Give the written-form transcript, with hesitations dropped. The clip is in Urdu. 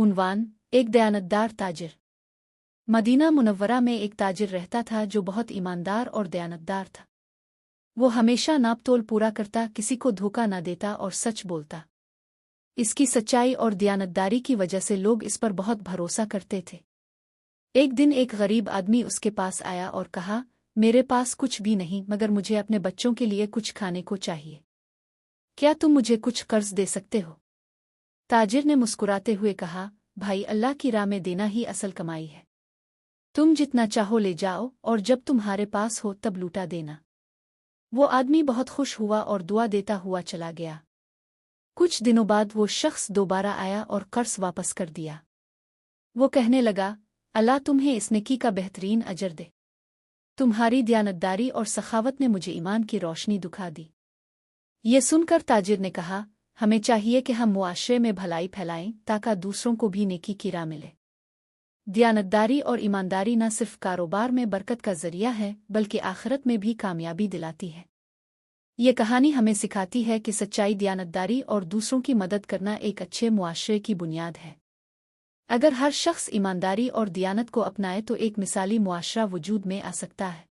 عنوان: ایک دیانتدار تاجر۔ مدینہ منورہ میں ایک تاجر رہتا تھا جو بہت ایماندار اور دیانتدار تھا۔ وہ ہمیشہ ناپ تول پورا کرتا، کسی کو دھوکہ نہ دیتا اور سچ بولتا۔ اس کی سچائی اور دیانتداری کی وجہ سے لوگ اس پر بہت بھروسہ کرتے تھے۔ ایک دن ایک غریب آدمی اس کے پاس آیا اور کہا، میرے پاس کچھ بھی نہیں مگر مجھے اپنے بچوں کے لیے کچھ کھانے کو چاہیے۔ کیا تم مجھے کچھ قرض دے سکتے ہو؟ تاجر نے مسکراتے ہوئے کہا، بھائی، اللہ کی راہ میں دینا ہی اصل کمائی ہے۔ تم جتنا چاہو لے جاؤ اور جب تمہارے پاس ہو تب لوٹا دینا۔ وہ آدمی بہت خوش ہوا اور دعا دیتا ہوا چلا گیا۔ کچھ دنوں بعد وہ شخص دوبارہ آیا اور قرض واپس کر دیا۔ وہ کہنے لگا، اللہ تمہیں اس نیکی کا بہترین اجر دے۔ تمہاری دیانتداری اور سخاوت نے مجھے ایمان کی روشنی دکھا دی۔ یہ سن کر تاجر نے کہا، ہمیں چاہیے کہ ہم معاشرے میں بھلائی پھیلائیں تاکہ دوسروں کو بھی نیکی کی راہ ملے۔ دیانتداری اور ایمانداری نہ صرف کاروبار میں برکت کا ذریعہ ہے بلکہ آخرت میں بھی کامیابی دلاتی ہے۔ یہ کہانی ہمیں سکھاتی ہے کہ سچائی، دیانتداری اور دوسروں کی مدد کرنا ایک اچھے معاشرے کی بنیاد ہے۔ اگر ہر شخص ایمانداری اور دیانت کو اپنائے تو ایک مثالی معاشرہ وجود میں آ سکتا ہے۔